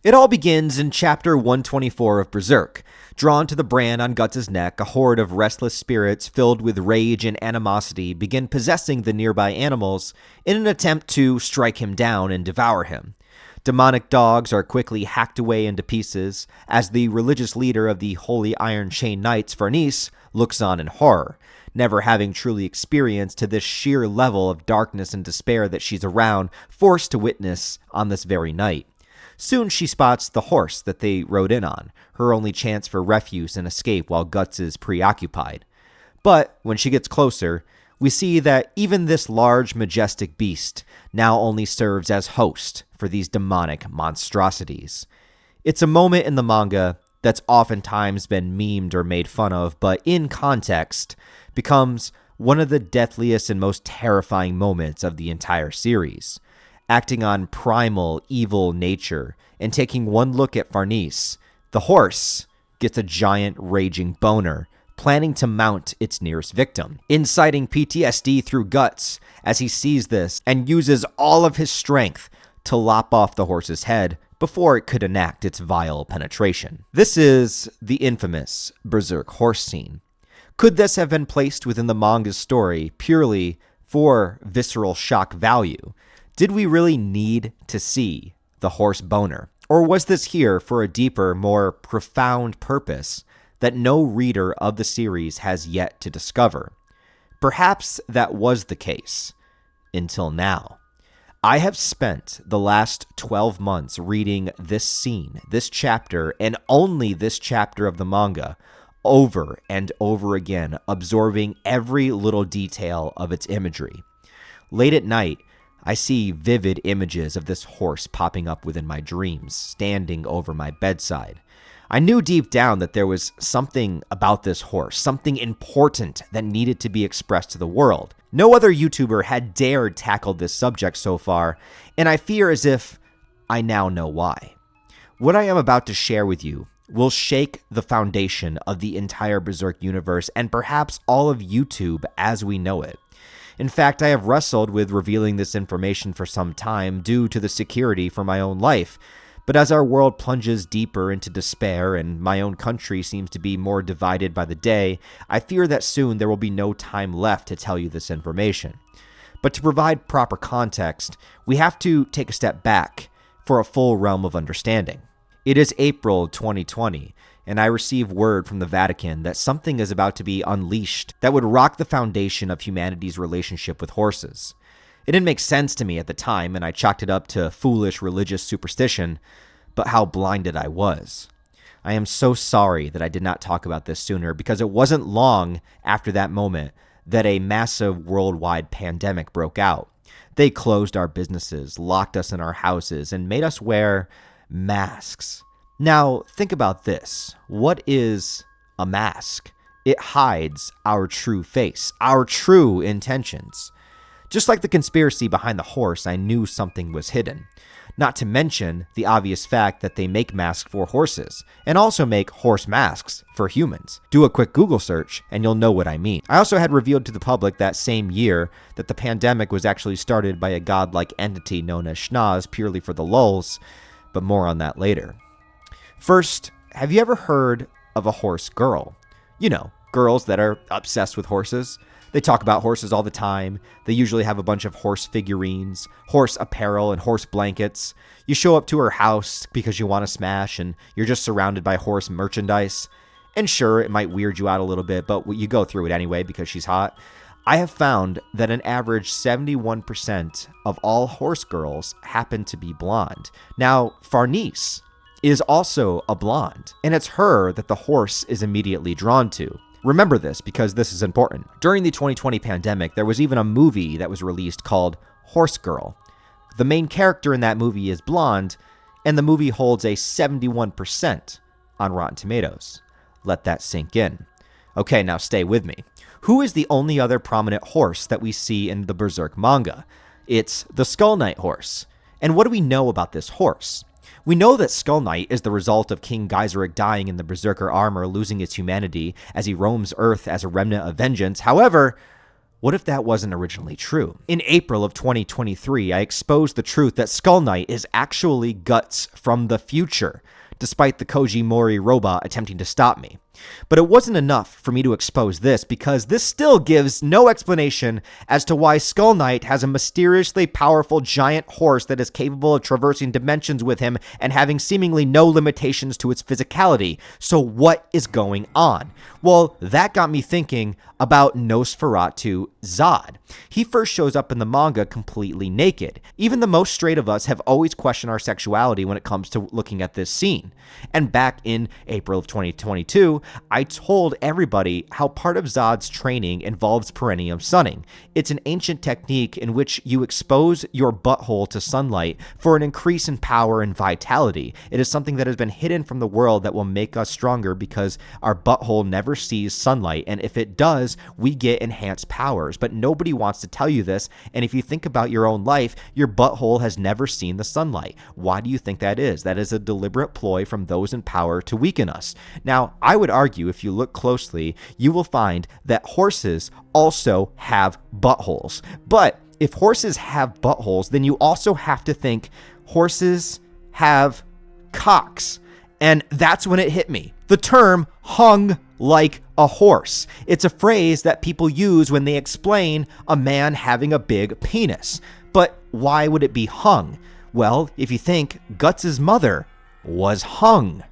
It all begins in chapter 124 of Berserk. Drawn to the brand on Guts' neck, a horde of restless spirits filled with rage and animosity begin possessing the nearby animals in an attempt to strike him down and devour him. Demonic dogs are quickly hacked away into pieces as the religious leader of the Holy Iron Chain Knights, Farnese, looks on in horror, never having truly experienced to this sheer level of darkness and despair that she's around, forced to witness on this very night. Soon she spots the horse that they rode in on, her only chance for refuse and escape while Guts is preoccupied. But when she gets closer, we see that even this large, majestic beast now only serves as host for these demonic monstrosities. It's a moment in the manga that's oftentimes been memed or made fun of, but in context becomes one of the deathliest and most terrifying moments of the entire series. Acting on primal evil nature and taking one look at Farnese, the horse gets a giant raging boner, planning to mount its nearest victim, inciting PTSD through Guts as he sees this and uses all of his strength to lop off the horse's head before it could enact its vile penetration. This is the infamous Berserk horse scene. Could this have been placed within the manga's story purely for visceral shock value? Did we really need to see the horse boner? Or was this here for a deeper, more profound purpose that no reader of the series has yet to discover? Perhaps that was the case until now. I have spent the last 12 months reading this scene, this chapter, and only this chapter of the manga over and over again, absorbing every little detail of its imagery. Late at night, I see vivid images of this horse popping up within my dreams, standing over my bedside. I knew deep down that there was something about this horse, something important that needed to be expressed to the world. No other YouTuber had dared tackle this subject so far, and I fear as if I now know why. What I am about to share with you will shake the foundation of the entire Berserk universe and perhaps all of YouTube as we know it. In fact, I have wrestled with revealing this information for some time due to the security for my own life. But as our world plunges deeper into despair and my own country seems to be more divided by the day, I fear that soon there will be no time left to tell you this information. But to provide proper context, we have to take a step back for a full realm of understanding. It is April 2020, and I receive word from the Vatican that something is about to be unleashed that would rock the foundation of humanity's relationship with horses. It didn't make sense to me at the time, and I chalked it up to foolish religious superstition, but how blinded I was. I am so sorry that I did not talk about this sooner, because it wasn't long after that moment that a massive worldwide pandemic broke out. They closed our businesses, locked us in our houses, and made us wear masks. Now, think about this. What is a mask? It hides our true face, our true intentions. Just like the conspiracy behind the horse, I knew something was hidden. Not to mention the obvious fact that they make masks for horses, and also make horse masks for humans. Do a quick Google search, and you'll know what I mean. I also had revealed to the public that same year that the pandemic was actually started by a godlike entity known as Schnoz purely for the lulz, but more on that later. First, have you ever heard of a horse girl? You know, girls that are obsessed with horses. They talk about horses all the time. They usually have a bunch of horse figurines, horse apparel, and horse blankets. You show up to her house because you want to smash, and you're just surrounded by horse merchandise. And sure, it might weird you out a little bit, but you go through it anyway because she's hot. I have found that an average 71% of all horse girls happen to be blonde. Now, Farnese is also a blonde, and it's her that the horse is immediately drawn to. Remember this because this is important. During the 2020 pandemic, there was even a movie that was released called Horse Girl. The main character in that movie is blonde, and the movie holds a 71% on Rotten Tomatoes. Let that sink in. Okay, now stay with me. Who is the only other prominent horse that we see in the Berserk manga? It's the Skull Knight horse. And what do we know about this horse? We know that Skull Knight is the result of King Geyserich dying in the Berserker armor, losing his humanity as he roams Earth as a remnant of vengeance. However, What if that wasn't originally true? In April of 2023, I exposed the truth that Skull Knight is actually Guts from the future, despite the Koji Mori robot attempting to stop me. But it wasn't enough for me to expose this, because this still gives no explanation as to why Skull Knight has a mysteriously powerful giant horse that is capable of traversing dimensions with him and having seemingly no limitations to its physicality. So what is going on? Well, that got me thinking about Nosferatu Zod. He first shows up in the manga completely naked. Even the most straight of us have always questioned our sexuality when it comes to looking at this scene. And back in April of 2022, I told everybody how part of Zod's training involves perineum sunning. It's an ancient technique in which you expose your butthole to sunlight for an increase in power and vitality. It is something that has been hidden from the world that will make us stronger because our butthole never sees sunlight, and if it does, we get enhanced powers. But nobody wants to tell you this, and if you think about your own life, your butthole has never seen the sunlight. Why do you think that is? That is a deliberate ploy from those in power to weaken us. Now, I would argue, if you look closely, you will find that horses also have buttholes. But if horses have buttholes, then you also have to think horses have cocks. And that's when it hit me. The term hung like a horse. It's a phrase that people use when they explain a man having a big penis. But why would it be hung? Well, if you think, Guts' mother was hung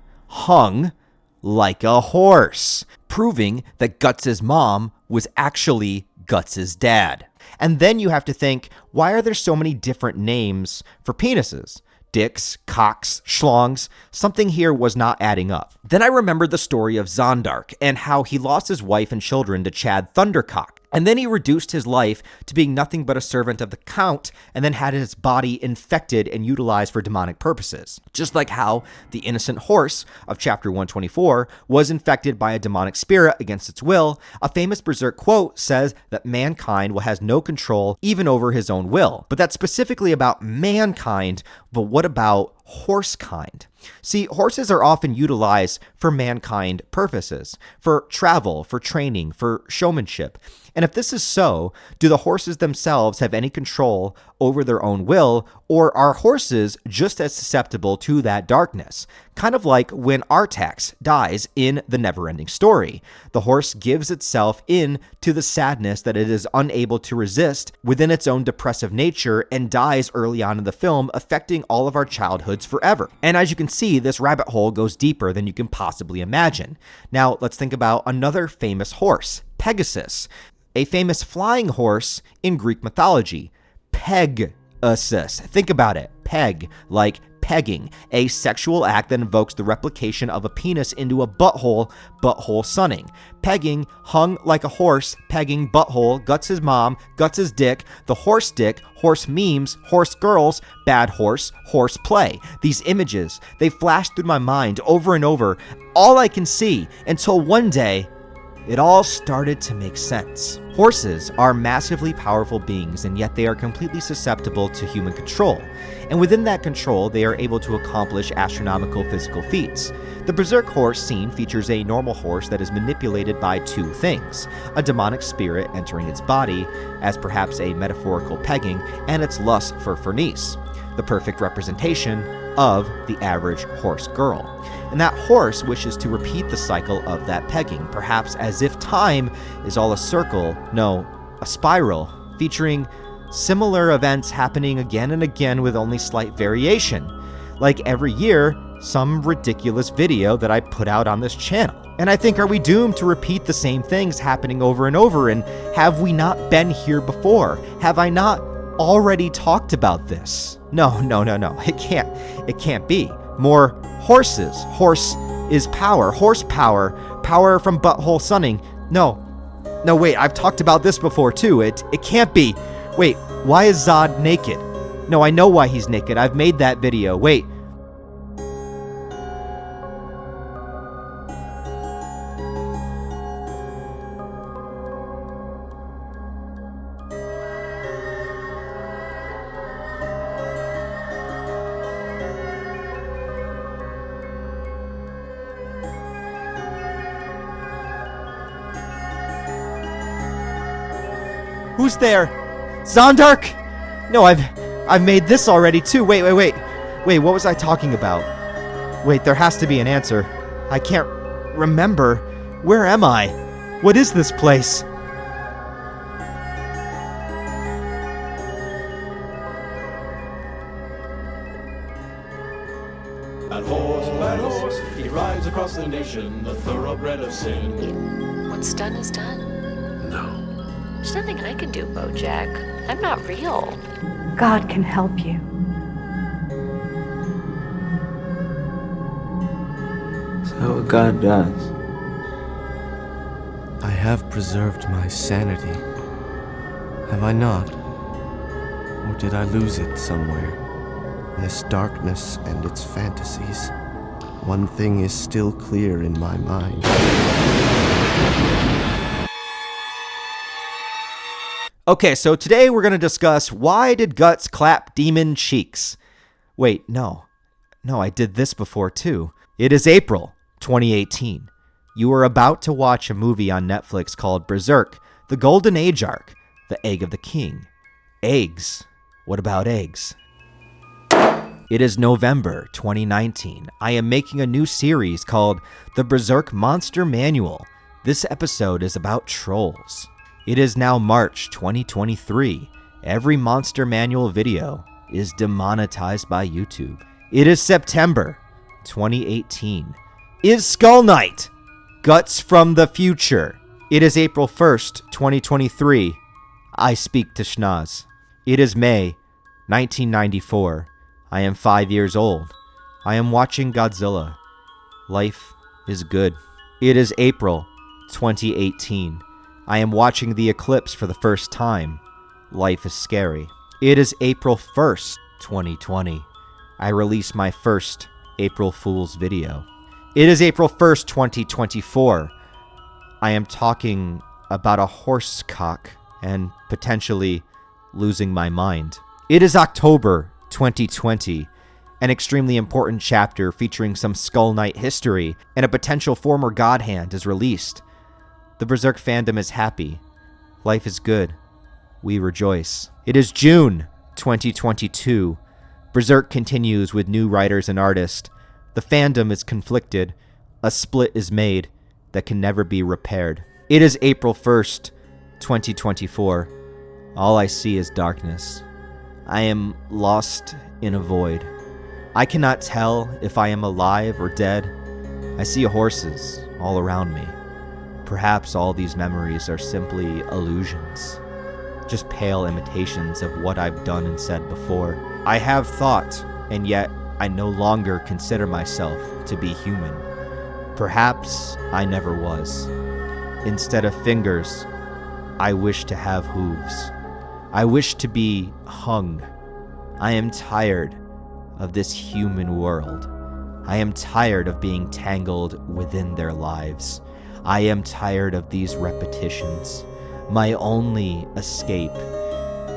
like a horse, proving that Guts' mom was actually Guts' dad. And then you have to think, why are there so many different names for penises? Dicks, cocks, schlongs. Something here was not adding up. Then I remembered the story of Zondark and how he lost his wife and children to Chad Thundercock. And then he reduced his life to being nothing but a servant of the Count, and then had his body infected and utilized for demonic purposes. Just like how the innocent horse of chapter 124 was infected by a demonic spirit against its will, a famous Berserk quote says that mankind has no control even over his own will. But that's specifically about mankind, but what about horsekind? See, horses are often utilized for mankind purposes, for travel, for training, for showmanship. And if this is so, do the horses themselves have any control over their own will, or are horses just as susceptible to that darkness? Kind of like when Artax dies in The Neverending Story. The horse gives itself in to the sadness that it is unable to resist within its own depressive nature and dies early on in the film, affecting all of our childhoods forever. And as you can see, this rabbit hole goes deeper than you can possibly imagine. Now, let's think about another famous horse, Pegasus, a famous flying horse in Greek mythology. Pegasus. Think about it. Peg, like pegging, a sexual act that invokes the replication of a penis into a butthole sunning. Pegging, hung like a horse, pegging, butthole, Guts' mom, Guts' dick, the horse memes, horse girls, bad horse play. These images, they flash through my mind over and over, all I can see, until one day, it all started to make sense. Horses are massively powerful beings, and yet they are completely susceptible to human control. And within that control, they are able to accomplish astronomical physical feats. The Berserk horse scene features a normal horse that is manipulated by two things: a demonic spirit entering its body, as perhaps a metaphorical pegging, and its lust for Fernice, the perfect representation of the average horse girl. And that horse wishes to repeat the cycle of that pegging, perhaps as if time is all a circle, no, a spiral, featuring similar events happening again and again with only slight variation. Like every year, some ridiculous video that I put out on this channel. And I think, are we doomed to repeat the same things happening over and over? And have we not been here before? Have I not already talked about this? No. It can't be. More horses. Horse is power. Horsepower. Power from butthole sunning. No, wait, I've talked about this before too. It can't be. Wait, why is Zod naked? No, I know why he's naked. I've made that video. Wait. Who's there? Zondark? No, I've made this already too. Wait, what was I talking about? Wait, there has to be an answer. I can't remember. Where am I? What is this place? That horse, he rides across the nation, the thoroughbred of sin. What's done is done. No. There's nothing I can do, Bojack. I'm not real. God can help you. So what God does. I have preserved my sanity. Have I not? Or did I lose it somewhere? In this darkness and its fantasies, one thing is still clear in my mind. Okay, so today we're going to discuss why did Guts clap demon cheeks? Wait, no, I did this before too. It is April 2018. You are about to watch a movie on Netflix called Berserk, The Golden Age Arc, The Egg of the King. Eggs. What about eggs? It is November 2019. I am making a new series called The Berserk Monster Manual. This episode is about trolls. It is now March 2023. Every Monster Manual video is demonetized by YouTube. It is September 2018. Is Skull Knight Guts from the future? It is April 1st, 2023. I speak to Schnoz. It is May 1994. I am 5 years old. I am watching Godzilla. Life is good. It is April 2018. I am watching the eclipse for the first time. Life is scary. It is April 1st, 2020. I release my first April Fool's video. It is April 1st, 2024. I am talking about a horse cock and potentially losing my mind. It is October 2020. An extremely important chapter featuring some Skull Knight history and a potential former God Hand is released. The Berserk fandom is happy. Life is good. We rejoice. It is June 2022. Berserk continues with new writers and artists. The fandom is conflicted. A split is made that can never be repaired. It is April 1st, 2024. All I see is darkness. I am lost in a void. I cannot tell if I am alive or dead. I see horses all around me. Perhaps all these memories are simply illusions, just pale imitations of what I've done and said before. I have thought, and yet I no longer consider myself to be human. Perhaps I never was. Instead of fingers, I wish to have hooves. I wish to be hung. I am tired of this human world. I am tired of being tangled within their lives. I am tired of these repetitions. My only escape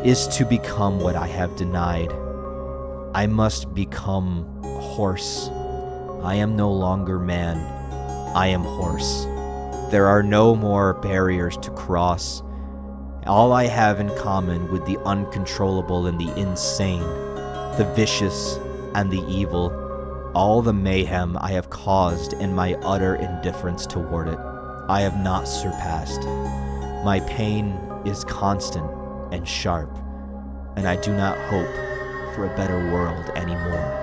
is to become what I have denied. I must become horse. I am no longer man. I am horse. There are no more barriers to cross. All I have in common with the uncontrollable and the insane, the vicious and the evil, all the mayhem I have caused in my utter indifference toward it, I have not surpassed. My pain is constant and sharp, and I do not hope for a better world anymore.